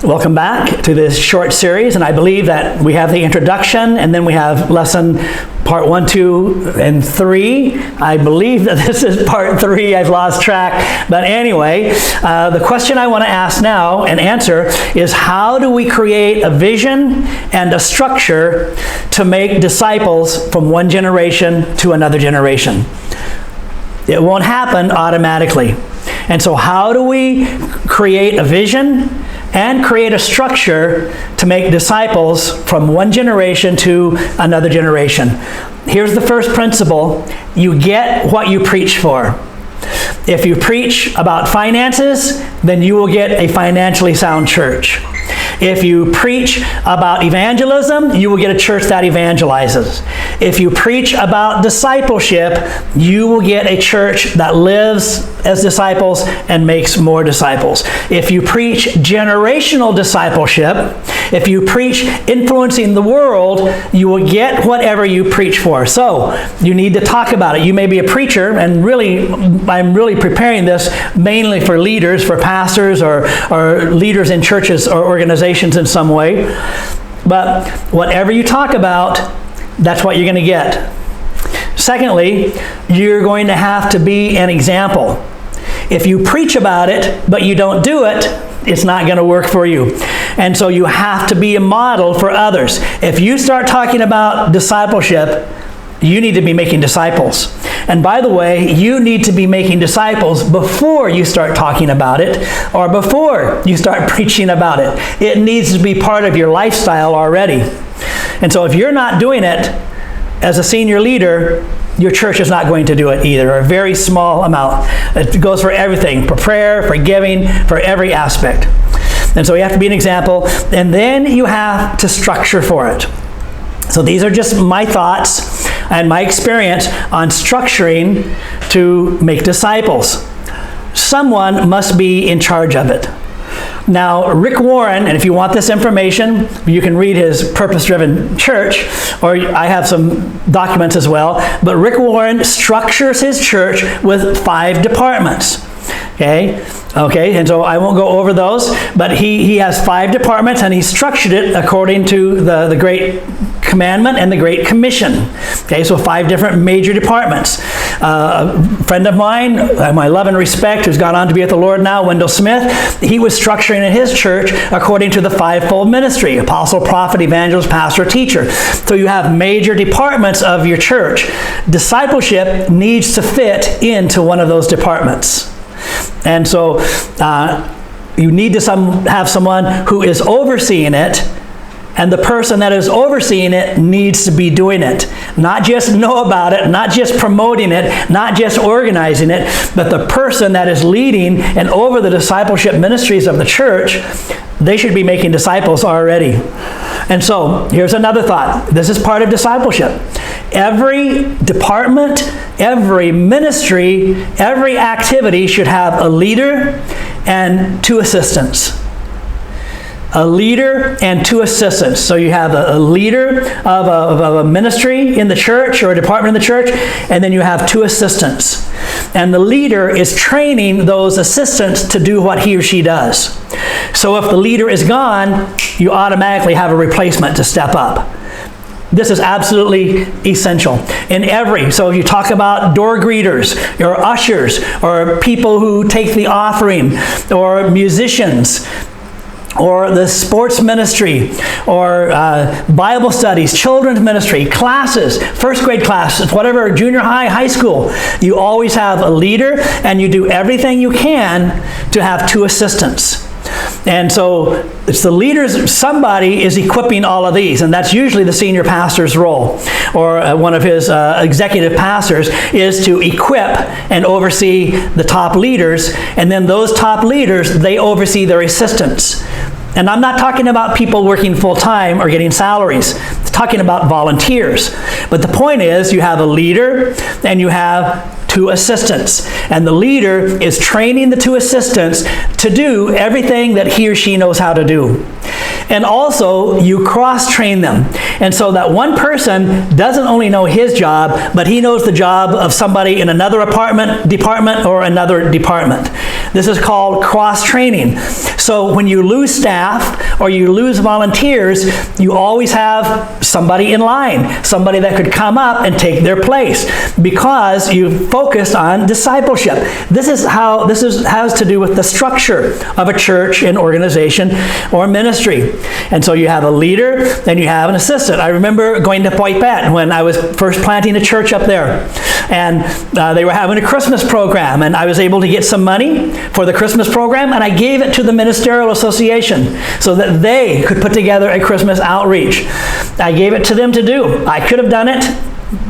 Welcome back to this short series, and I believe that we have the introduction, and then we have lesson part 1, 2, and 3. I believe that this is part 3. I've lost track. But anyway, the question I want to ask now and answer is, how do we create a vision and a structure to make disciples from one generation to another generation? It won't happen automatically. And so how do we create a vision and create a structure to make disciples from one generation to another generation? Here's the first principle. You get what you preach for. If you preach about finances, then you will get a financially sound church. If you preach about evangelism, you will get a church that evangelizes. If you preach about discipleship, you will get a church that lives as disciples and makes more disciples. If you preach generational discipleship, if you preach influencing the world, you will get whatever you preach for. So, you need to talk about it. You may be a preacher, and really, I'm really preparing this mainly for leaders, for pastors, or leaders in churches or organizations in some way. But whatever you talk about, that's what you're going to get. Secondly, you're going to have to be an example. If you preach about it, but you don't do it, it's not going to work for you. And so you have to be a model for others. If you start talking about discipleship, you need to be making disciples. And by the way, you need to be making disciples before you start talking about it or before you start preaching about it. It needs to be part of your lifestyle already. And so if you're not doing it as a senior leader, your church is not going to do it either, or a very small amount. It goes for everything, for prayer, for giving, for every aspect. And so you have to be an example, and then you have to structure for it. So these are just my thoughts and my experience on structuring to make disciples. Someone must be in charge of it. Now, Rick Warren, and if you want this information, you can read his Purpose-Driven Church, or I have some documents as well, but Rick Warren structures his church with 5 departments. Okay, and so I won't go over those, but he has 5 departments, and he structured it according to the Great Commandment and the Great Commission. Okay, so 5 different major departments. A friend of mine, I love and respect, who's gone on to be with the Lord now, Wendell Smith, he was structuring in his church according to the 5-fold ministry: apostle, prophet, evangelist, pastor, teacher. So you have major departments of your church. Discipleship needs to fit into one of those departments. And so you need to have someone who is overseeing it, and the person that is overseeing it needs to be doing it. Not just know about it, not just promoting it, not just organizing it, but the person that is leading and over the discipleship ministries of the church, they should be making disciples already. And so here's another thought. This is part of discipleship. Every department, every ministry, every activity should have a leader and 2 assistants. A leader and 2 assistants. So you have a leader of a ministry in the church or a department in the church, and then you have 2 assistants. And the leader is training those assistants to do what he or she does. So if the leader is gone, you automatically have a replacement to step up. This is absolutely essential. So you talk about door greeters, or ushers, or people who take the offering, or musicians, or the sports ministry, or Bible studies, children's ministry, classes, first grade classes, whatever, junior high, high school. You always have a leader, and you do everything you can to have 2 assistants. And so it's the leaders, somebody is equipping all of these, and that's usually the senior pastor's role, or one of his executive pastors is to equip and oversee the top leaders, and then those top leaders, they oversee their assistants. And I'm not talking about people working full-time or getting salaries. I'm talking about volunteers. But the point is, you have a leader and you have 2 assistants. And the leader is training the 2 assistants to do everything that he or she knows how to do. And also, you cross-train them. And so that one person doesn't only know his job, but he knows the job of somebody in another department or another department. This is called cross-training. So when you lose staff or you lose volunteers, you always have somebody in line, somebody that could come up and take their place, because you focused on discipleship. This has to do with the structure of a church, an organization, or ministry. And so you have a leader and you have an assistant. I remember going to Poipet when I was first planting a church up there. And they were having a Christmas program, and I was able to get some money for the Christmas program, and I gave it to the ministerial association so that they could put together a Christmas outreach. I gave it to them to do. I could have done it.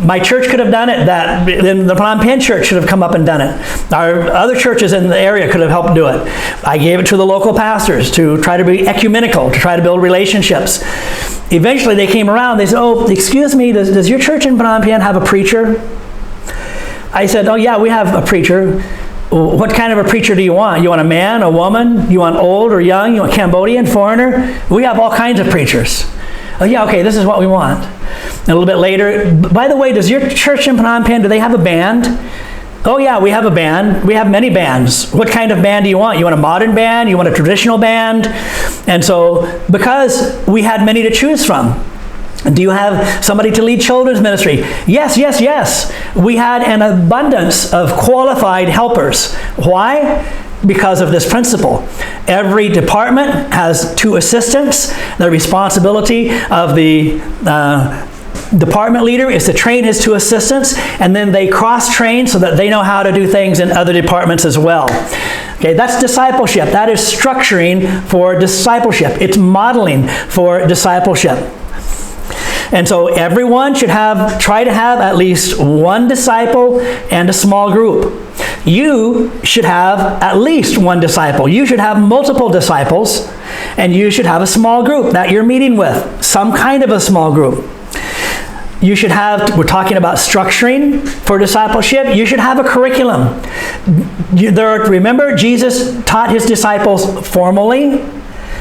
My church could have done it. Then the Phnom Penh church should have come up and done it. Our other churches in the area could have helped do it. I gave it to the local pastors to try to be ecumenical, to try to build relationships. Eventually they came around. They said, "Oh, excuse me, does your church in Phnom Penh have a preacher?" I said, "Oh yeah, we have a preacher." "What kind of a preacher do you want? You want a man, a woman? You want old or young? You want Cambodian, foreigner?" "We have all kinds of preachers." "Oh yeah, okay, this is what we want." And a little bit later, "By the way, does your church in Phnom Penh, do they have a band?" "Oh yeah, we have a band. We have many bands." "What kind of band do you want? You want a modern band? You want a traditional band?" And so, because we had many to choose from. "Do you have somebody to lead children's ministry?" Yes, yes, yes. We had an abundance of qualified helpers. Why? Because of this principle. Every department has 2 assistants. The responsibility of the department leader is to train his 2 assistants, and then they cross-train so that they know how to do things in other departments as well. Okay, that's discipleship. That is structuring for discipleship. It's modeling for discipleship. And so everyone should try to have at least one disciple and a small group. You should have at least one disciple. You should have multiple disciples, and you should have a small group that you're meeting with, some kind of a small group. You should have, we're talking about structuring for discipleship, you should have a curriculum. Remember, Jesus taught his disciples formally?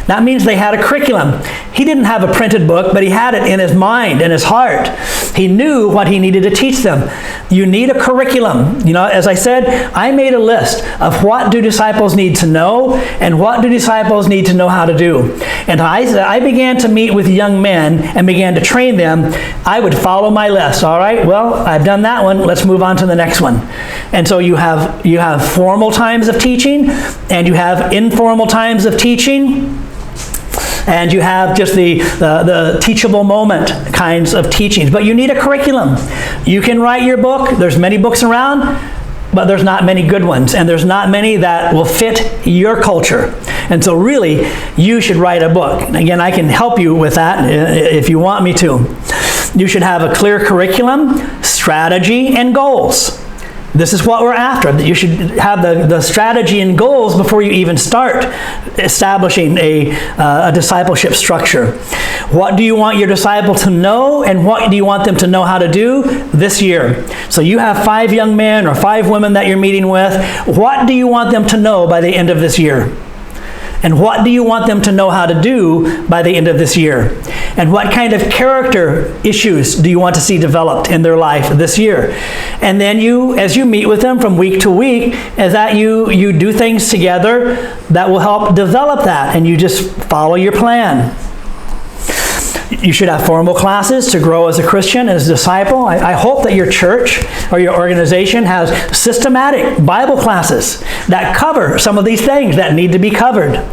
That means they had a curriculum. He didn't have a printed book, but he had it in his mind, in his heart. He knew what he needed to teach them. You need a curriculum. You know, as I said, I made a list of what do disciples need to know and what do disciples need to know how to do. And I began to meet with young men and began to train them. I would follow my list. All right, well, I've done that one. Let's move on to the next one. And so you have formal times of teaching, and you have informal times of teaching. And you have just the teachable moment kinds of teachings. But you need a curriculum. You can write your book. There's many books around, but there's not many good ones. And there's not many that will fit your culture. And so really, you should write a book. And again, I can help you with that if you want me to. You should have a clear curriculum, strategy, and goals. This is what we're after. You should have the strategy and goals before you even start establishing a discipleship structure. What do you want your disciple to know, and what do you want them to know how to do this year? So you have 5 young men or 5 women that you're meeting with. What do you want them to know by the end of this year? And what do you want them to know how to do by the end of this year? And what kind of character issues do you want to see developed in their life this year? And then as you meet with them from week to week, is that you do things together that will help develop that, and you just follow your plan. You should have formal classes to grow as a Christian, as a disciple. I hope that your church or your organization has systematic Bible classes that cover some of these things that need to be covered.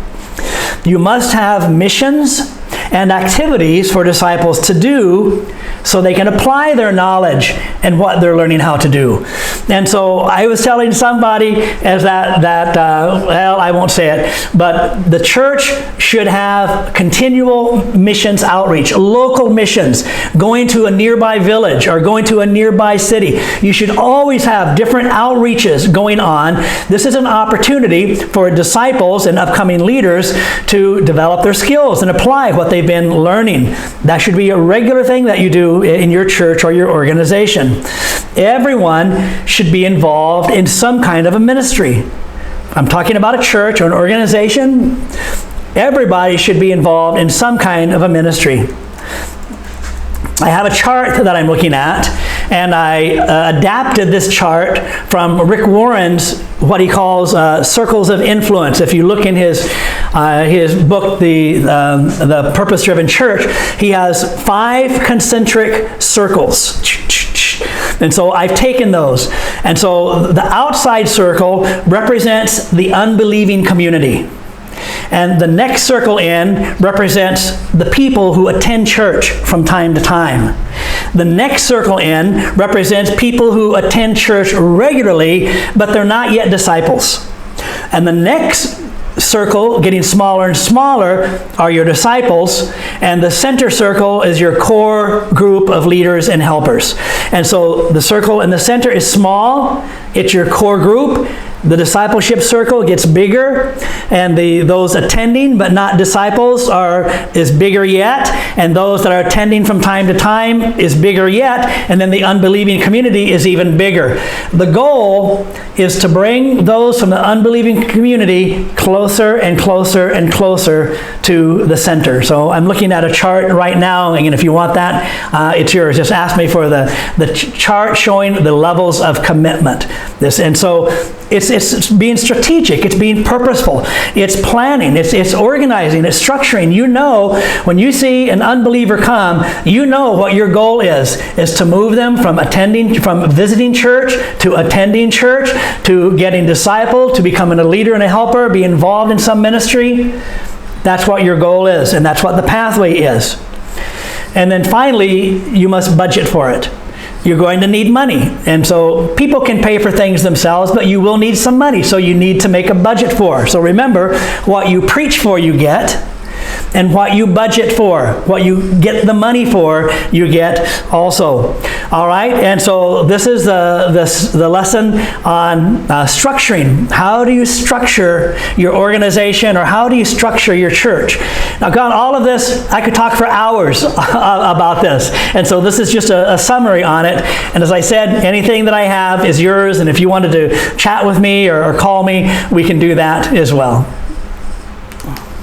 You must have missions and activities for disciples to do so they can apply their knowledge and what they're learning how to do. And so I was telling somebody well, I won't say it, but the church should have continual missions outreach, local missions, going to a nearby village or going to a nearby city. You should always have different outreaches going on. This is an opportunity for disciples and upcoming leaders to develop their skills and apply what they they've been learning. That should be a regular thing that you do in your church or your organization. Everyone should be involved in some kind of a ministry. I'm talking about a church or an organization. Everybody should be involved in some kind of a ministry. I have a chart that I'm looking at, and I adapted this chart from Rick Warren's, what he calls circles of influence. If you look in his book, the Purpose-Driven Church, he has 5 concentric circles. And so I've taken those. And so the outside circle represents the unbelieving community. And the next circle in represents the people who attend church from time to time. The next circle in represents people who attend church regularly, but they're not yet disciples. And the next circle, getting smaller and smaller, are your disciples, and the center circle is your core group of leaders and helpers. And so the circle in the center is small, it's your core group. The discipleship circle gets bigger, and those attending but not disciples is bigger yet, and those that are attending from time to time is bigger yet, and then the unbelieving community is even bigger. The goal is to bring those from the unbelieving community closer and closer and closer to the center. So I'm looking at a chart right now, and if you want that, it's yours. Just ask me for the chart showing the levels of commitment. And so it's being strategic, it's being purposeful, it's planning, it's organizing, it's structuring. You know, when you see an unbeliever come, you know what your goal is to move them from visiting church to attending church to getting discipled to becoming a leader and a helper, be involved in some ministry. That's what your goal is, and that's what the pathway is. And then finally, you must budget for it. You're going to need money. And so people can pay for things themselves, but you will need some money. So you need to make a budget for. So remember, what you preach for, you get. And what you budget for, what you get the money for, you get also. All right? And so this is the lesson on structuring. How do you structure your organization, or how do you structure your church? Now, God, all of this, I could talk for hours about this. And so this is just a summary on it. And as I said, anything that I have is yours. And if you wanted to chat with me or call me, we can do that as well.